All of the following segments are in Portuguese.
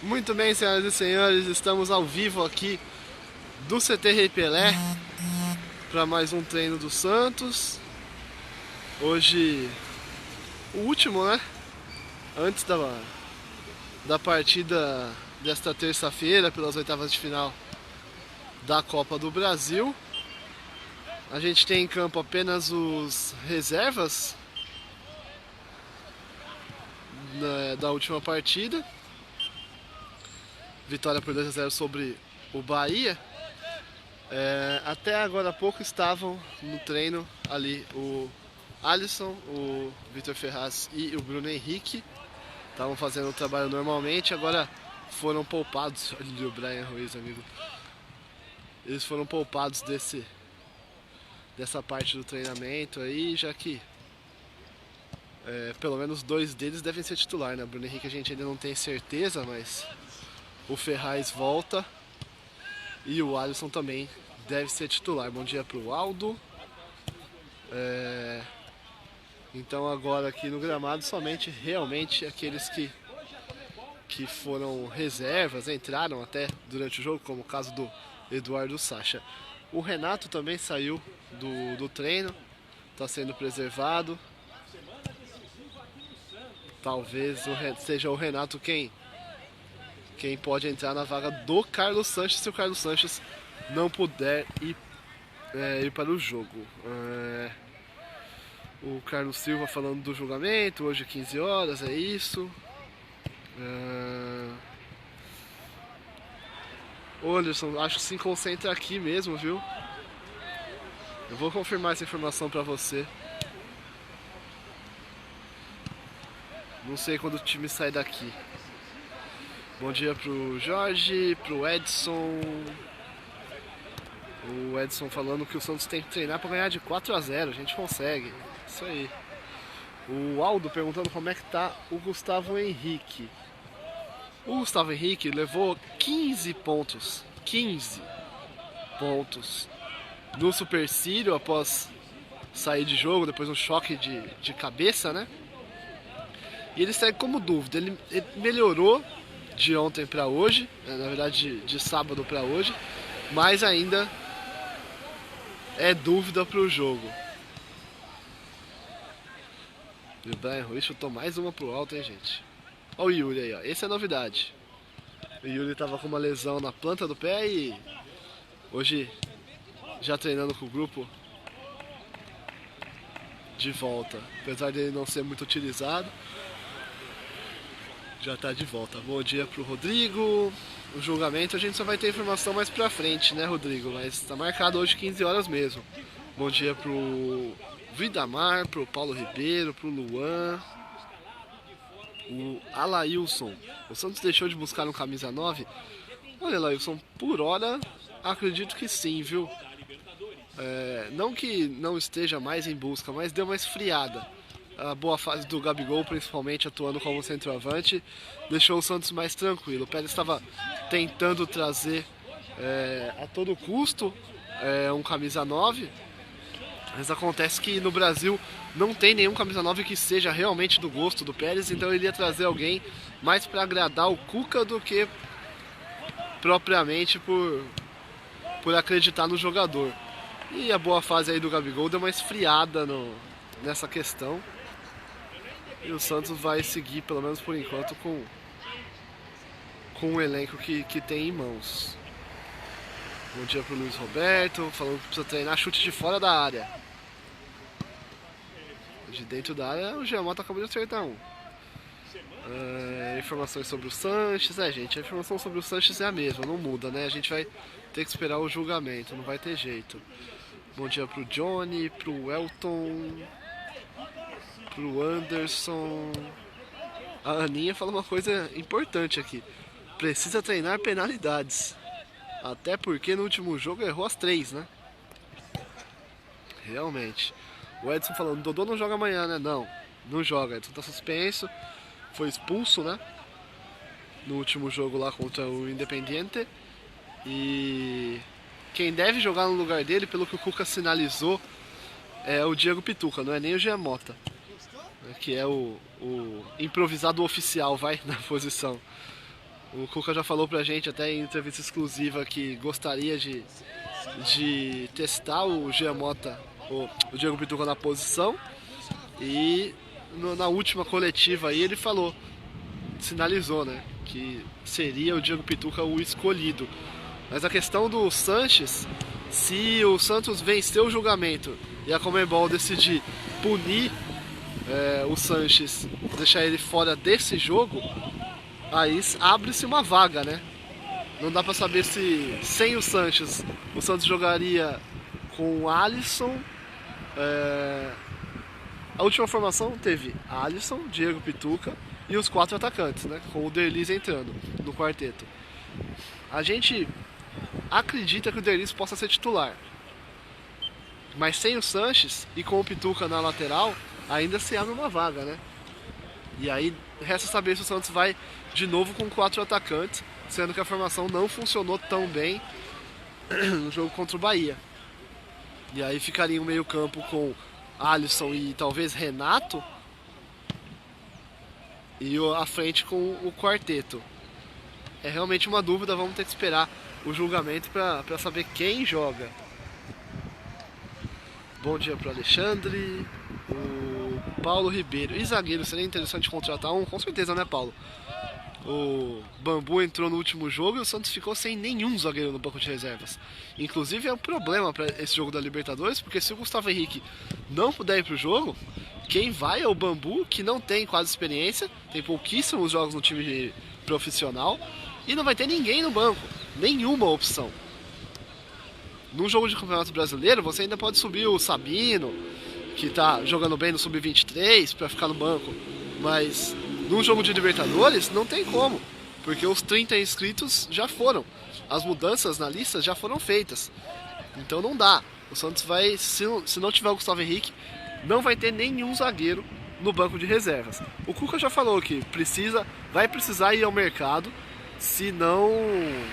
Muito bem, senhoras e senhores, estamos ao vivo aqui do CT Rei Pelé para mais um treino do Santos. Hoje, o último, né? Antes da partida desta terça-feira pelas oitavas de final da Copa do Brasil. A gente tem em campo apenas os reservas da última partida. Vitória por 2-0 sobre o Bahia. Até agora há pouco estavam no treino ali o Alisson, o Vitor Ferraz e o Bruno Henrique. Estavam fazendo o trabalho normalmente, agora foram poupados. Olha o Brian Ruiz, amigo. Eles foram poupados dessa parte do treinamento aí, já que pelo menos dois deles devem ser titular, né? O Bruno Henrique a gente ainda não tem certeza, mas o Ferraz volta e o Alisson também deve ser titular. Bom dia pro Aldo. Então agora aqui no gramado somente realmente aqueles que foram reservas, entraram até durante o jogo, como o caso do Eduardo Sacha. O Renato também saiu do treino, está sendo preservado. Talvez seja o Renato quem pode entrar na vaga do Carlos Sanches se o Carlos Sanches não puder ir para o jogo. O Carlos Silva falando do julgamento, hoje 15 horas, é isso. O Anderson, acho que se concentra aqui mesmo, viu? Eu vou confirmar essa informação pra você. Não sei quando o time sai daqui. Bom dia pro Jorge, pro Edson. O Edson falando que o Santos tem que treinar pra ganhar de 4-0. A gente consegue. Isso aí. O Aldo perguntando como é que tá o Gustavo Henrique. O Gustavo Henrique levou 15 pontos. 15 pontos no Supercílio após sair de jogo, depois um choque de cabeça, né? E ele segue como dúvida. Ele melhorou de ontem para hoje, na verdade de sábado para hoje, mas ainda é dúvida para o jogo. E o Brian Ruiz chutou mais uma pro alto, hein, gente? Olha o Yuri aí, ó. Essa é a novidade. O Yuri tava com uma lesão na planta do pé e hoje já treinando com o grupo de volta. Apesar dele não ser muito utilizado, já tá de volta. Bom dia pro Rodrigo. O julgamento a gente só vai ter informação mais pra frente, né, Rodrigo? Mas tá marcado hoje 15 horas mesmo. Bom dia pro Vidamar, pro Paulo Ribeiro, pro Luan. O Alailson. O Santos deixou de buscar um camisa 9? Olha, Alailson, por hora acredito que sim, viu? Não que não esteja mais em busca, mas deu uma esfriada. A boa fase do Gabigol, principalmente atuando como centroavante, deixou o Santos mais tranquilo. O Pérez estava tentando trazer a todo custo um camisa 9, mas acontece que no Brasil não tem nenhum camisa 9 que seja realmente do gosto do Pérez, então ele ia trazer alguém mais para agradar o Cuca do que propriamente por acreditar no jogador. E a boa fase aí do Gabigol deu uma esfriada nessa questão. E o Santos vai seguir, pelo menos por enquanto, com o elenco que tem em mãos. Bom dia pro Luiz Roberto, falando que precisa treinar chute de fora da área. De dentro da área, o Giamota acabou de acertar um. Informações sobre o Sanches, gente, a informação sobre o Sanches é a mesma, não muda, né? A gente vai ter que esperar o julgamento, não vai ter jeito. Bom dia pro Johnny, pro Elton, pro Anderson. A Aninha fala uma coisa importante aqui. Precisa treinar penalidades. Até porque no último jogo errou as 3, né? Realmente. O Edson falando, Dodô não joga amanhã, né? Não joga. Edson tá suspenso. Foi expulso, né? No último jogo lá contra o Independiente. E quem deve jogar no lugar dele, pelo que o Cuca sinalizou, é o Diego Pituca, não é nem o Giamota, que é o improvisado oficial, vai, na posição. O Cuca já falou pra gente até em entrevista exclusiva que gostaria de testar o Giamota, o Diego Pituca na posição. E na última coletiva aí ele falou, sinalizou, né, que seria o Diego Pituca o escolhido. Mas a questão do Sanches, se o Santos vencer o julgamento e a Conmebol decidir punir o Sanches, deixar ele fora desse jogo, aí abre-se uma vaga, né? Não dá pra saber se sem o Sanches o Santos jogaria com o Alisson. A última formação teve Alisson, Diego Pituca e os 4 atacantes, né? Com o Derlis entrando no quarteto. A gente acredita que o Derlis possa ser titular, mas sem o Sanches e com o Pituca na lateral, ainda se abre uma vaga, né? E aí resta saber se o Santos vai de novo com 4 atacantes, sendo que a formação não funcionou tão bem no jogo contra o Bahia. E aí ficaria um meio campo com Alisson e talvez Renato, e à frente com o quarteto. É realmente uma dúvida, vamos ter que esperar o julgamento para saber quem joga. Bom dia para Alexandre. O Paulo Ribeiro. E zagueiro, seria interessante contratar um? Com certeza, né, Paulo? O Bambu entrou no último jogo e o Santos ficou sem nenhum zagueiro no banco de reservas. Inclusive é um problema para esse jogo da Libertadores, porque se o Gustavo Henrique não puder ir pro jogo, quem vai é o Bambu, que não tem quase experiência, tem pouquíssimos jogos no time profissional, e não vai ter ninguém no banco, nenhuma opção. Num jogo de Campeonato Brasileiro, você ainda pode subir o Sabino, que tá jogando bem no Sub-23, para ficar no banco, mas num jogo de Libertadores não tem como, porque os 30 inscritos já foram, as mudanças na lista já foram feitas, então não dá. O Santos vai, se não tiver o Gustavo Henrique, não vai ter nenhum zagueiro no banco de reservas. O Cuca já falou que vai precisar ir ao mercado se não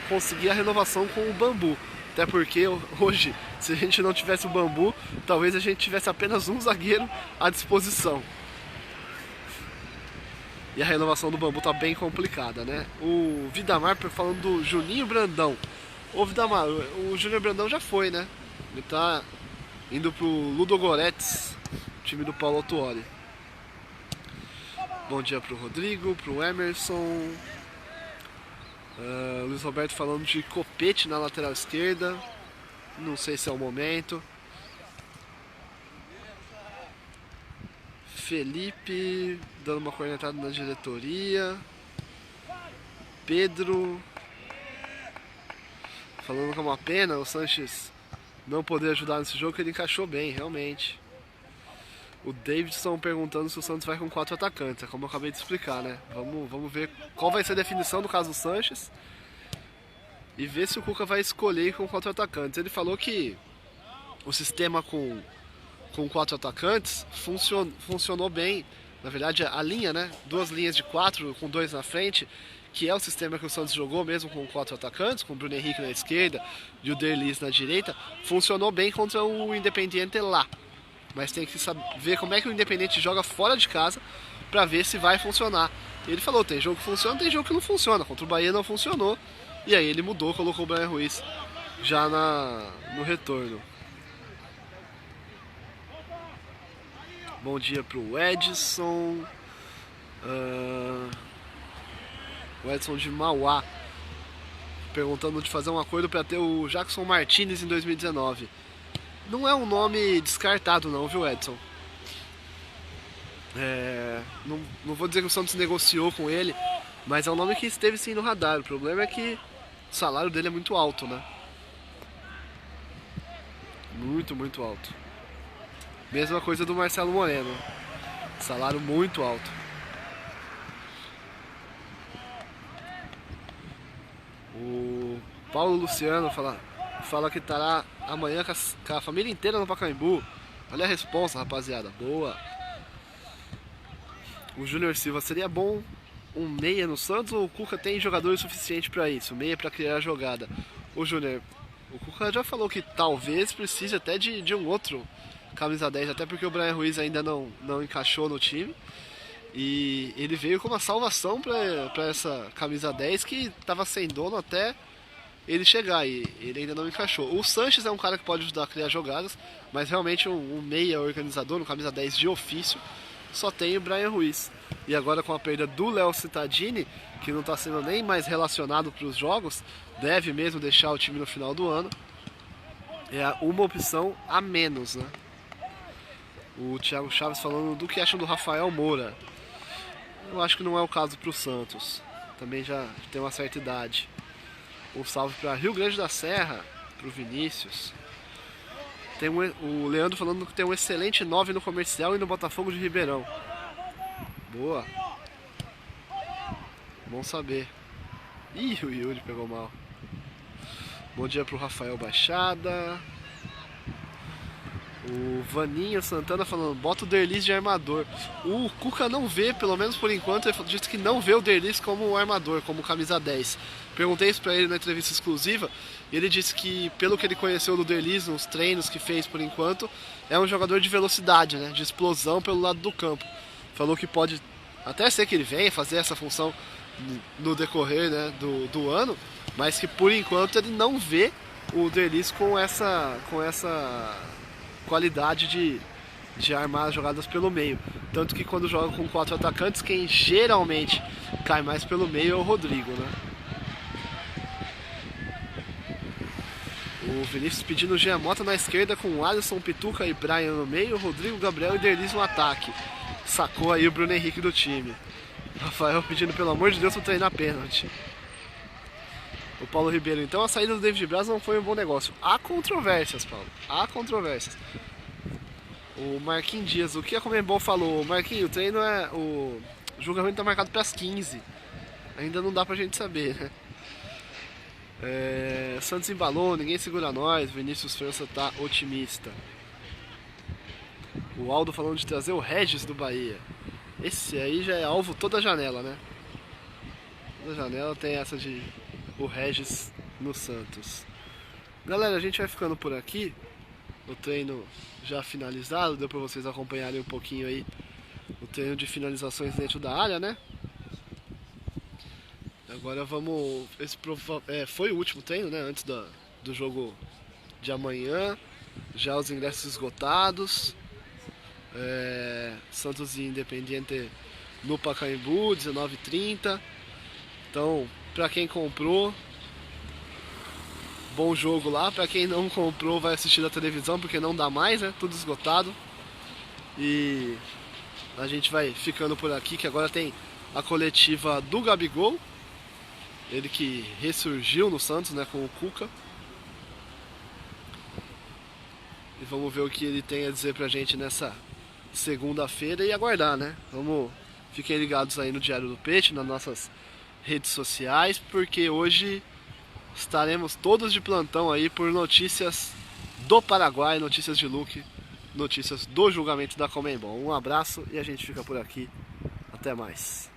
conseguir a renovação com o Bambu. Até porque hoje, se a gente não tivesse o Bambu, talvez a gente tivesse apenas um zagueiro à disposição. E a renovação do Bambu tá bem complicada, né? O Vidamar falando do Juninho Brandão. Ô Vidamar, o Júnior Brandão já foi, né? Ele tá indo pro Ludogorets, time do Paulo Autuori. Bom dia pro Rodrigo, pro Emerson. Luiz Roberto falando de Copete na lateral esquerda. Não sei se é o momento. Felipe dando uma cornetada na diretoria. Pedro falando que é uma pena o Sanches não poder ajudar nesse jogo, que ele encaixou bem, realmente. O Davidson perguntando se o Santos vai com 4 atacantes, é como eu acabei de explicar, né? Vamos ver qual vai ser a definição do caso do Sanches e ver se o Cuca vai escolher com 4 atacantes. Ele falou que o sistema com 4 atacantes funcionou bem. Na verdade, a linha, né? 2 linhas de 4 com 2 na frente, que é o sistema que o Santos jogou mesmo com 4 atacantes, com o Bruno Henrique na esquerda e o Derlis na direita, funcionou bem contra o Independiente lá. Mas tem que ver como é que o Independiente joga fora de casa pra ver se vai funcionar. E ele falou, tem jogo que funciona, tem jogo que não funciona. Contra o Bahia não funcionou. E aí ele mudou, colocou o Brian Ruiz já no retorno. Bom dia pro Edson. O Edson de Mauá perguntando de fazer um acordo para ter o Jackson Martinez em 2019. Não é um nome descartado não, viu, Edson? Não vou dizer que o Santos negociou com ele, mas é um nome que esteve sim no radar. O problema é que o salário dele é muito alto, né? Muito, muito alto. Mesma coisa do Marcelo Moreno. Salário muito alto. O Paulo Luciano fala que estará amanhã com a família inteira no Pacaembu. Olha a responsa, rapaziada. Boa. O Júnior Silva, seria bom um meia no Santos ou o Cuca tem jogadores suficientes para isso? Meia para criar a jogada. O Júnior, o Cuca já falou que talvez precise até de um outro camisa 10, até porque o Brian Ruiz ainda não encaixou no time. E ele veio como uma salvação para essa camisa 10 que estava sem dono até ele chegar, e ele ainda não encaixou. O Sanches é um cara que pode ajudar a criar jogadas, mas realmente um meia organizador, no camisa 10 de ofício, só tem o Brian Ruiz. E agora com a perda do Léo Cittadini, que não está sendo nem mais relacionado para os jogos, deve mesmo deixar o time no final do ano, é uma opção a menos, né? O Thiago Chaves falando do que acham do Rafael Moura. Eu acho que não é o caso para o Santos, também já tem uma certa idade. Um salve para Rio Grande da Serra, para o Vinícius. Tem o Leandro falando que tem um excelente 9 no Comercial e no Botafogo de Ribeirão. Boa. Bom saber. Ih, o Yuri pegou mal. Bom dia pro Rafael Baixada. O Vaninho Santana falando, bota o Derlis de armador. O Cuca não vê, pelo menos por enquanto, ele disse que não vê o Derlis como armador, como camisa 10. Perguntei isso pra ele na entrevista exclusiva, e ele disse que, pelo que ele conheceu do Derlis, nos treinos que fez por enquanto, é um jogador de velocidade, né, de explosão pelo lado do campo. Falou que pode até ser que ele venha fazer essa função no decorrer, né, do ano, mas que por enquanto ele não vê o Derlis com essa qualidade de armar as jogadas pelo meio. Tanto que quando joga com 4 atacantes, quem geralmente cai mais pelo meio é o Rodrigo, né? O Vinícius pedindo o Giamota na esquerda com Alisson, Pituca e Brian no meio, Rodrigo, Gabriel e Derlis no ataque. Sacou aí o Bruno Henrique do time. Rafael pedindo pelo amor de Deus para treinar pênalti. O Paulo Ribeiro, então a saída do David Braz não foi um bom negócio. Há controvérsias, Paulo. Há controvérsias. O Marquinhos Dias, o que a Conmebol falou? Marquinhos, o treino é. O julgamento está marcado para as 15. Ainda não dá pra gente saber, né? Santos embalou, ninguém segura nós. Vinícius França tá otimista. O Aldo falando de trazer o Regis do Bahia. Esse aí já é alvo toda a janela, né? Toda janela tem essa de o Regis no Santos. Galera, a gente vai ficando por aqui. O treino já finalizado, deu pra vocês acompanharem um pouquinho aí o treino de finalizações dentro da área, né? Agora vamos... foi o último treino, né? Antes do jogo de amanhã. Já os ingressos esgotados. Santos e Independiente no Pacaembu, 19h30. Então, pra quem comprou, bom jogo lá. Pra quem não comprou, vai assistir da televisão, porque não dá mais, né? Tudo esgotado. E a gente vai ficando por aqui, que agora tem a coletiva do Gabigol. Ele que ressurgiu no Santos, né, com o Cuca. E vamos ver o que ele tem a dizer pra gente nessa segunda-feira e aguardar, né? Fiquem ligados aí no Diário do Peixe, nas nossas redes sociais, porque hoje estaremos todos de plantão aí por notícias do Paraguai, notícias de Luque, notícias do julgamento da Conmebol. Um abraço e a gente fica por aqui. Até mais.